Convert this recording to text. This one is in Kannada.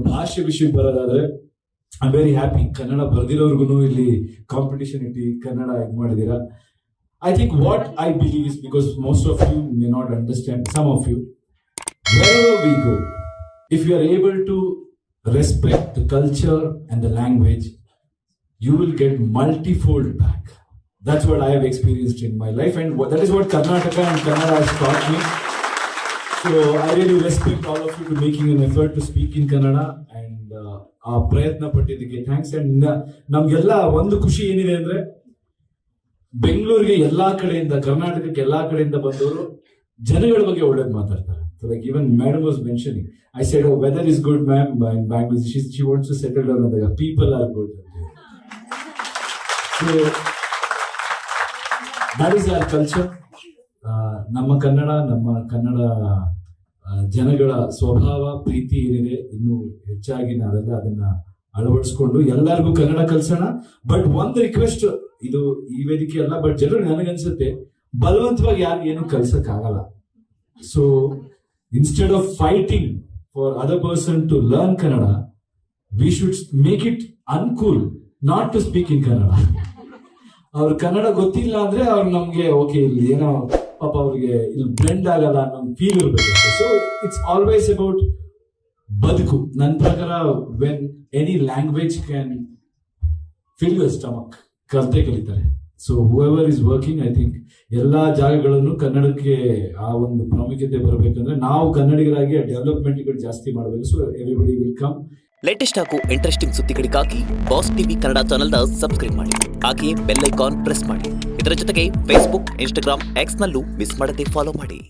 ಭಾಷೆ ವಿಷಯಕ್ಕೆ ಬರೋದಾದ್ರೆ I am very happy. Kannada ಬರ್ದಿರೋರ್ಗು ಇಲ್ಲಿ ಕಾಂಪಿಟಿಷನ್ ಇಟ್ಟು ಕನ್ನಡ ಇದು ಮಾಡಿದೀರಾ. I think what I believe is, because most of you may not understand, some of you, wherever we go, if you are able to respect the culture and the language, you will get multifold back. That's what I have experienced in my life, and that is what Karnataka and Kannada has taught me. So I really respect all of you to making an effort to speak in Kannada, and ಆ ಪ್ರಯತ್ನ ಪಟ್ಟಿದ್ದಕ್ಕೆ ಥ್ಯಾಂಕ್ಸ್. ಅಂಡ್ ನಮ್ಗೆಲ್ಲ ಒಂದು ಖುಷಿ ಏನಿದೆ ಅಂದ್ರೆ, ಬೆಂಗಳೂರಿಗೆ ಎಲ್ಲಾ ಕಡೆಯಿಂದ, ಕರ್ನಾಟಕಕ್ಕೆ ಎಲ್ಲಾ ಕಡೆಯಿಂದ ಬಂದವರು ಜನಗಳ ಬಗ್ಗೆ ಒಳ್ಳೇದು ಮಾತಾಡ್ತಾರೆ. Like even madam was mentioning, I said weather is good ma'am in Bangalore, she wants to settle down ಅಂದಾಗ people are good. So that is our culture. ನಮ್ಮ ಕನ್ನಡ ಜನಗಳ ಸ್ವಭಾವ, ಪ್ರೀತಿ ಏನಿದೆ, ಇನ್ನು ಹೆಚ್ಚಾಗಿ ನಾವೆಲ್ಲ ಅದನ್ನ ಅಳವಡಿಸ್ಕೊಂಡು ಎಲ್ಲರಿಗೂ ಕನ್ನಡ ಕಲ್ಸೋಣ. ಬಟ್ ಒಂದು ರಿಕ್ವೆಸ್ಟ್, ಇದು ಈ ವೇದಿಕೆ ಅಲ್ಲ, ಬಟ್ ಜನರು ನನಗನ್ಸುತ್ತೆ ಬಲವಂತವಾಗಿ ಯಾರಿಗೆ ಏನು ಕಲ್ಸಕ್ ಆಗಲ್ಲ. So instead of fighting for other person to learn Kannada, we should make it uncool not to speak in Kannada. ಅವ್ರ ಕನ್ನಡ ಗೊತ್ತಿಲ್ಲ ಅಂದ್ರೆ ಅವ್ರು ನಮ್ಗೆ ಓಕೆ, ಇಲ್ಲಿ ಏನೋ ಪಾಪ ಅವ್ರಿಗೆ ಇಲ್ಲಿ ಬ್ಲೆಂಡ್ ಆಗಲ್ಲ ಅನ್ನೋ ಫೀಲ್ ಇರ್ಬೇಕು. ಸೊ ಇಟ್ಸ್ ಆಲ್ವೇಸ್ ಅಬೌಟ್ ಬದುಕು. ನನ್ನ ಪ್ರಕಾರ when any language can fill your stomach, ಕಲಿತಾರೆ. So whoever is working, I think ಎಲ್ಲಾ ಜಾಗಗಳನ್ನು ಕನ್ನಡಕ್ಕೆ ಆ ಒಂದು ಪ್ರಾಮುಖ್ಯತೆ ಬರಬೇಕಂದ್ರೆ ನಾವು ಕನ್ನಡಿಗರಾಗಿ ಡೆವಲಪ್ಮೆಂಟ್ ಜಾಸ್ತಿ ಮಾಡಬೇಕು. So everybody will come. Latest ಹಾಗೂ ಇಂಟ್ರೆಸ್ಟಿಂಗ್ ಸುದ್ದಿಗಳಿಗಾಗಿ ಬಾಸ್ ಟಿವಿ ಕನ್ನಡ ಚಾನೆಲ್ನ ಸಬ್ಸ್ಕ್ರೈಬ್ ಮಾಡಿ, ಹಾಗೆಯೇ ಬೆಲ್ ಐಕಾನ್ ಪ್ರೆಸ್ ಮಾಡಿ. ಇದರ ಜೊತೆಗೆ ಫೇಸ್ಬುಕ್, ಇನ್ಸ್ಟಾಗ್ರಾಮ್, ಎಕ್ಸ್ ನಲ್ಲೂ ಮಿಸ್ ಮಾಡದೆ ಫಾಲೋ ಮಾಡಿ.